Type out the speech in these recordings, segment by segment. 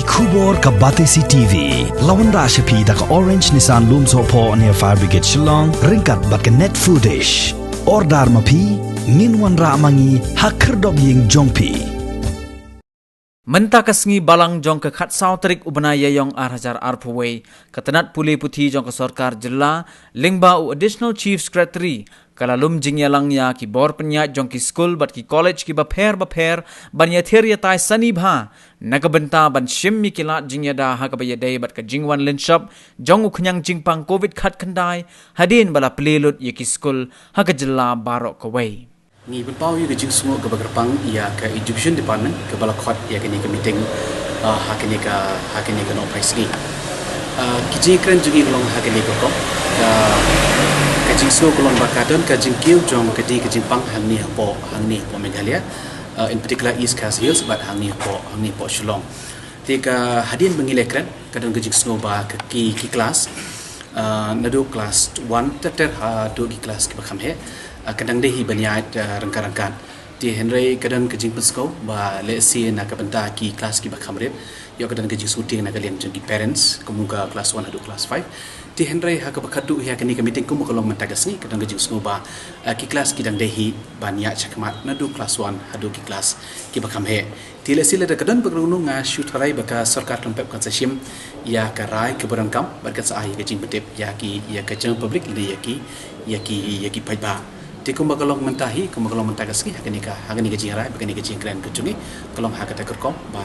Kubor ka Batesi TV. Lawan Rashapi da ka Orange Nissan Lumso po near Fire Brigade Shillong. Ringkat bat ka net foodish. Ordar mapi. Minwan ra mangi hakerdog ying jongpi. Menta kasngi balang jong ke khat sautrik ubanaya yong arhajar arpaway katanat puli puthi jong ke sarkar jilla lingba u additional chief secretary kalalum jingya langya ki bor penya jong ki school bat ki college ki bapher banya theria tai sani bha nagabenta ban shimmi kilat jingya da hakabaya day bat ka jingwan linshop jong u khnyang jingpang covid khat khandai hadin bala plelut ye ki school hakajilla barok kawai Ni berpau ya ke semua ke Bagerpang ya ke education department ke balakot ya ke ni ke meeting hakini ke no price ni kiji kren jugi long hakini ko ke jing so kolong bakadon ke jing kiu jong ke jing pang hang ni po Meghalaya in particular East Coast Hills but hang ni po Shillong tika hadin mengilekren kadon ke jing so ba ke ki kelas nadu kelas 1 ter do ki kelas ke bakam he kadang dehi banyat rangka-rangkan di Henry kadang kejing pensko ba lesi nak benta ki kelas ki bakhamret yo kadang kejing shooting nak kalian jadi parents kemuga kelas 1 atau kelas 5 di Henry hak bakadu ya kini meeting kumu kalau mentagas ni kadang kejing semua ba ki kelas kidang dehi banyak cakmat nadu kelas 1 atau ki kelas ki bakhamhe di lesi le kadang berunung shoot harai baka sarkar tempep konsesium ya karai keberangkam berkat sai kejing betep ya kejeng public ini ya ki paiba di kumba kalong mentahi kumba kalong mentagas ki hakani ka jingarai bakani ka jingkran kecungi kalong hakata kerkom ba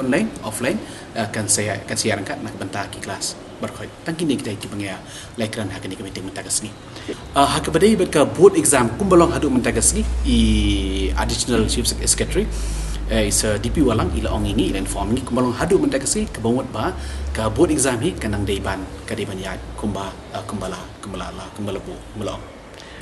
online offline kan saya angkat nak benta ki kelas berkhoi tangkini kita ki pangya laikran hakani ka meeting mentagas ni hakabadai bet ka board exam kumba long hadu mentagas ni I additional chief secretary is DP walang ila ong ini ila inform ni kumba long hadu mentagas ni kebawat ba ka board exam hi kanang deiban ya kumbala bu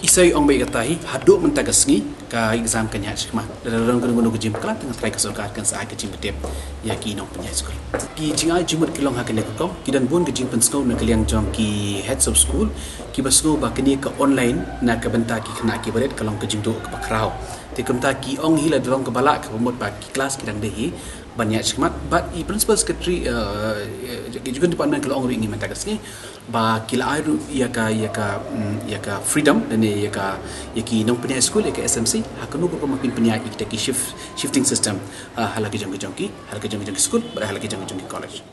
Isai ong bayi katahi haduk mentagas ni ka exam kanya cekma dalam gunung ke jim kelan tengah try kesurkat kan saat ke jim betep ya ki nong punya sekolah ki jingai jumut kilong hakan ko ki dan bun ke jim pensko na kaliang jong ki heads of school ki basno ba kini ke online na ke benta ki kena ki beret kalong ke jim do ke bakrau te kemta ki ong hila dorong ke balak ke pemut ba ki kelas ki dang dehi banyak cekmat but I principal secretary juga department kalau ong ringi mentagas ni ba kila airu ya ka freedom dan ya ki nong punya school ya ka SMC hakanu ko makin punya kita ki shifting system halagi jongki school halagi jongki college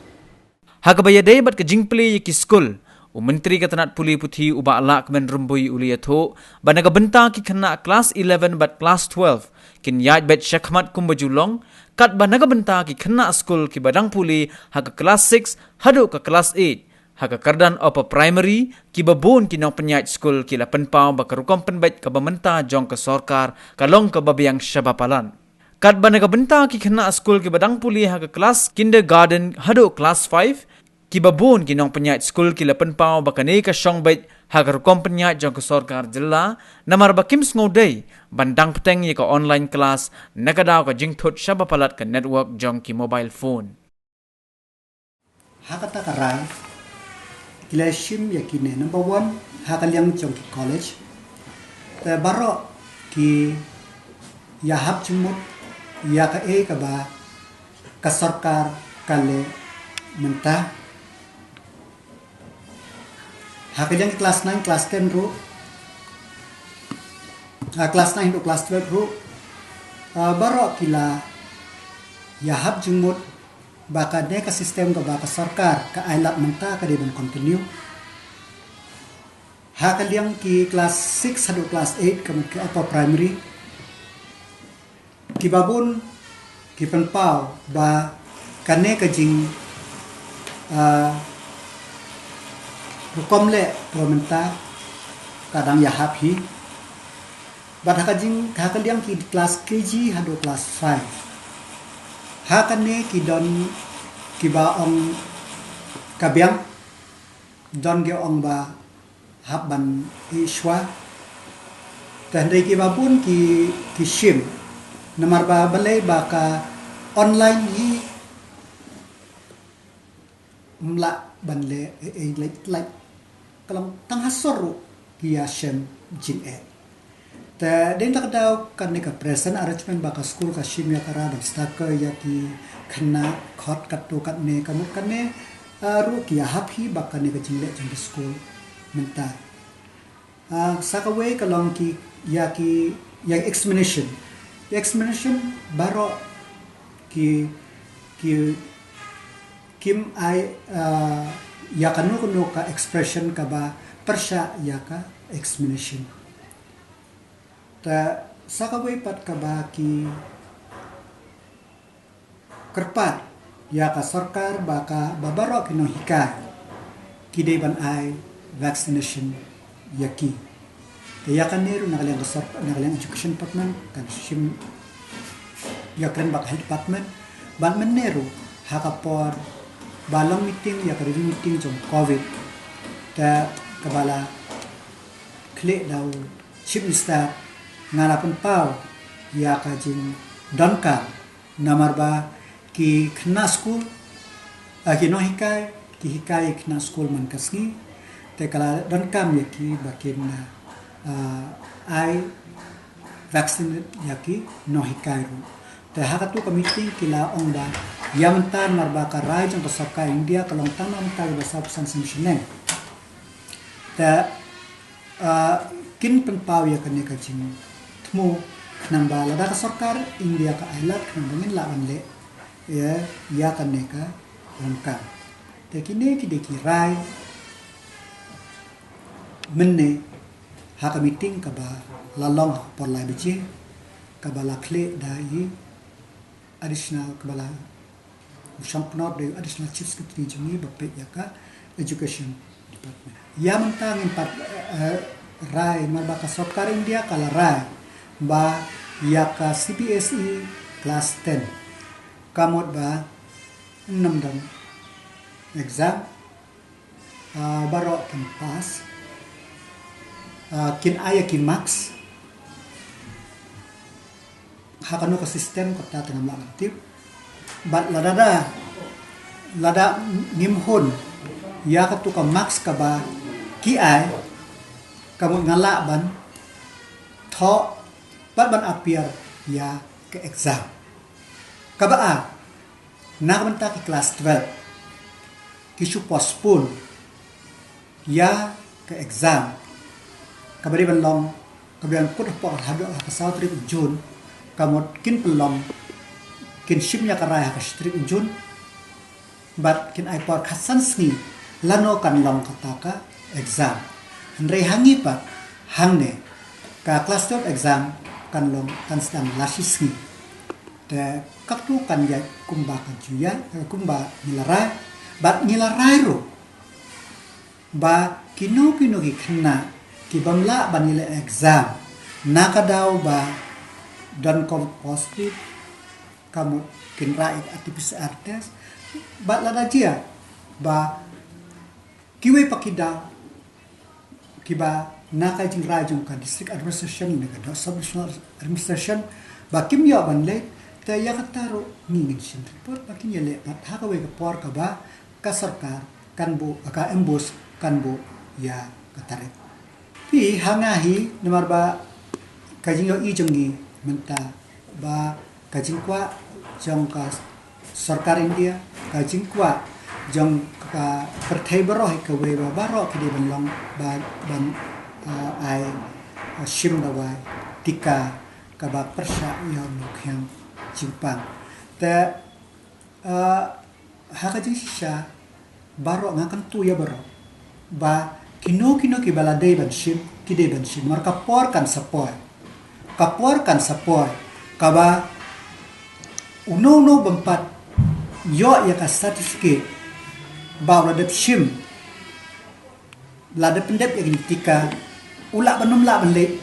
hakabaya day bat ka jingple ki school Menteri Katanat Puli Puthi uba alak men rumbui uliyatho banaga benta ki kena kelas 11 bat kelas 12 kin yaj bet syakmat kumbajulong kat banaga benta ki kena school ki badang puli haka kelas 6 hadu ke kelas 8 haka kardan upper primary ki babun ki nong penyaj school ki la penpau bakarukom penbet ka bamenta jong ke sorkar kalong ke babiang syabapalan kat banaga benta ki kena school ki badang puli haka kelas kindergarten hadu kelas 5 ki babun ki nong penyaj school ki la penpau bakane ka shongbet hakarukom penyaj jong ke sorkar jilla namar bakim sngodei bandang peteng ye ka online class nakadaw ka jingthot syabapalat ka network jong ki mobile phone hakata karai kilashim yakine number 1 hakaliang jong ki college te baro ki yahab jumut ya ka ka ba ka sarkar kale mentah hakaliang kelas 9 kelas 10 ru kelas 9 to kelas 12 ru baro kila yahab jumut baka de ka sistem ka baka sarkar ka ailat menta ka de ban continue hakaliang ki kelas 6 hadu kelas 8 ka upper primary ki babun ki penpau ba kane ka jing hukum le menta kadang yahab hi bat hakaliang ki kelas KG hadu kelas 5 hakane ki don ki ba ong kabiang don ge ong ba habban ishwa tandai ki babun ki shim namar ba balai ba ka online hi mla banle like kalong tanghasor ki ya shem jin Te den tak daw kan ne ka present arrangement ba ka school ka shim ya kara ba staka ya ki khna khot kat tu kat ne kamut kan ne ru ki happy ba kan ne ka jingle jing school menta sakawe ka long ki ya examination baro ki kim ai ya kanu ka expression ka ba persya ya ka examination ta sakawe pat ka ba ki kerpat ya ka sarkar ba ka babaro kino hikai kide ban ai vaccination yaki ya kan neru nagalang education department kan shim ya kren bak health department ban meneru hakapor balang meeting ya ka review meeting jong covid ta kabala kle daw chief minister ngalapan pau ya ka jing donka namar ba ki khna school ki no hikai ki hikai khna school man kasgi te kala donka ya ki bakin ai vaksin ya ki no hikai ru te hakatu committee kila onda yamtan marba ka rai jong ka India kalong tanam ta ba sab san simshne te kin penpau ya kan ka jing mo nang bala da sarkar India ka ailat nang bangin lawan le ya kan ka lengkap te kini ki de ki rai menne ha ka meeting ka ba lalong por lai beji ka ba la kle dai additional ka ba la shampnot de additional chief secretary jumi ba pe ya ka education department ya mentang empat rai marba ka sarkar India kala rai ba yaka CBSE class 10 kamot ba 6 dan exam baro kin pass kin aya kin max hakano ka system ko ta tengam aktif bat lada ngimhon yaka tu ka max ka ba ki ay kamot ngala ban tho ban appear ya ke exam kabaa nakamanta ki class 12 kisu postpone ya ke exam kabari ban long kabian kut po hado ka South Trip June kamot kin pelong kin shimnya karaya ka Trip June bat kin ai por khasan sni lano kan long kataka exam andre hangi pa hangne ka class 12 exam kan long kan sedang lasisni te kaktu kan ya kumba kan juya kumba nilarai bat nilarai ro ba kino ki khna ki bamla banile exam nakadaw ba dan kom positive kamu kin rai atipis artes bat lada jia ba kiwe pakida kiba nakai jing rajung ka district administration ne ka sub administration ba kim ya ban le te ya kataro ngin shin report ba kin yele ba ha ka we ka por ka ba ka sarkar kan bu ka embos kan bu ya katare pi hanga hi nomor ba ka jing yo i jongi menta ba ka jing kwa jong ka sarkar India ka jing kwa jong ka perthai baro hi ka we ba baro ki de ban long ba ban ai shim dawai tika kaba persya yang nukyang jingpan te haka jisha baro ngakan tu ya baro ba kino ki balade ban shim kide ban shim mar kapor kan sapoy kaba uno bempat yo ya ka certificate ba ladep shim ladep pendep ya tika ula banum la balik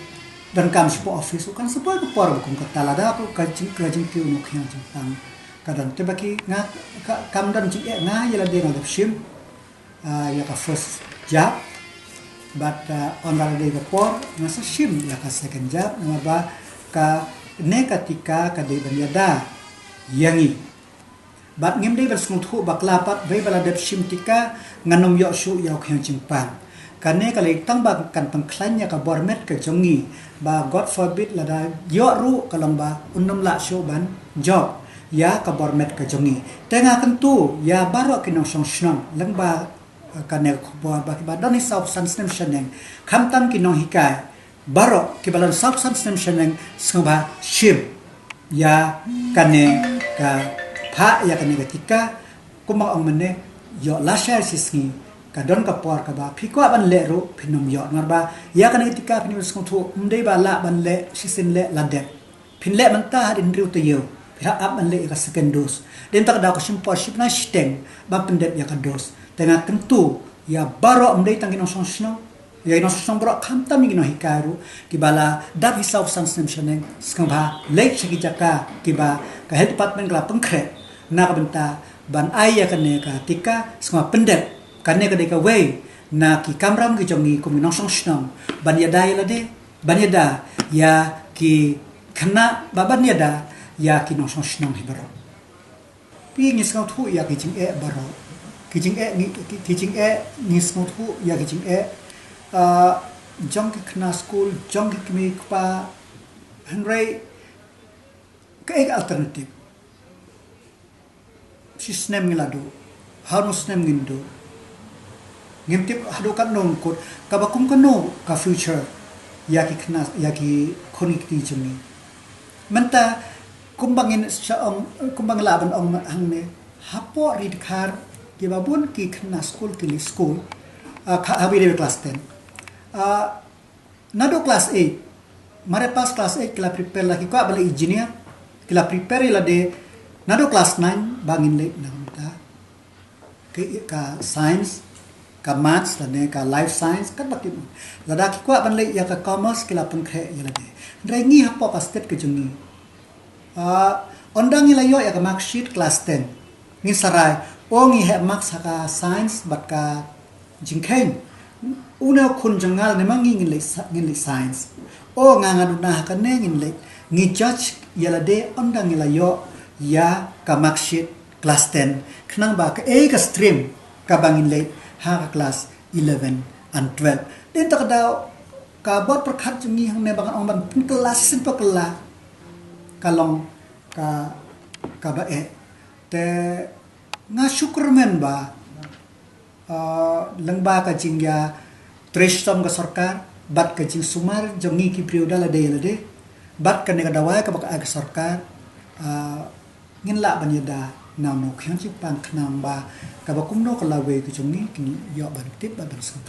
dan kam sipo office kan sepo ko por ko kata lada ko kajing ki unuk yang jepang kadang tebaki nga kam dan ji nga yela de nga shim ya ka first job but on the day por nga sa shim ya ka second job nga ba ka ne katika ka de banyada yangi bat ngim de bersmut hu baklapat ve bala de shim tika nganom yo shu ya ko jepang karena kalau tang ba kan pengklannya ka bormet ke jongi ba god forbid la da yo ru kalau ba unum la show ban job ya ka bormet ke jongi tengah kentu ya baro kinong song snong lang ba kane ko ba doni south sun stem sheneng kamtam kinong hikai baro kibalan south sun stem sheneng sngba ship ya kane ka pha ya kane ketika kumang ong mene yo la share sisngi kadon ka por ka ba phikwa ban le ro phinom yo nar ba ya kane ketika phinom skong thu umdei ba la ban le sisin le la de phin le man ta hadin riu te yo phira ap ban le ka second dose den tak da ko simporship na steng ba pendet ya ka dose tengah tentu ya baro umdei tangin song sno ya ino song bro kamta mi no hikaru kibala dab hisau san sem sheneng skang ba le chigi jaka kiba ka health department la pengkre na ka benta ban ai ya kane ka tika skang pendet kane ka deka way na ki kamram ki jongi kum no song sno ban ya dai la de ban ya da ya ki kana baban ya da ya ki no song sno hi baro pi ngi skang thu ya ki jing e baro kijing e ni skang thu ya kijing e jong ki kna school jong ki mi pa hanrei ka ek alternative sistem ngilado harus sistem ngindo ngimtip hado kan non kot ka bakum kan no ka future ya ki kna ya ki connecti jumi menta kumbangin sa kumbang laban ong hangne hapo rid khar ki babun ki kna school ki school habi de class 10 nado class 8 mare pas class 8 kila prepare lagi ko abale engineer kila prepare la de nado class 9 bangin le nanta ka science ka maths la ne ka life science kan bakit la da ki ko abale ya ka commerce kila pun khe ya la de rengi hapo ka state ke jungi ondang ila yo ya ka mark sheet class 10 ni sarai ongi he marks ka science bat ka jingkhen una kun jangal ne mangi ngin le science o nga na ka ne ngin le ngi judge yala de ondang ila yo ya ka mark sheet class 10 knang ba ka e ka stream ka bangin le ha ka class 11 and 12 den tak daw ka bot perkhat jungi hang ne bangan ong ban pun kelas sin pa kala kalong ka ba e te nga syukurmen ba lengba ka jingya trishtom ka sarkar bat ka jing sumar jongi ki periode la de bat ka ne ka dawai ka baka sarkar ngin la ban yada na no khyan chi pan khnam ba ka ba kum no ka la we ki jongi ki yo ban tip ba ban sang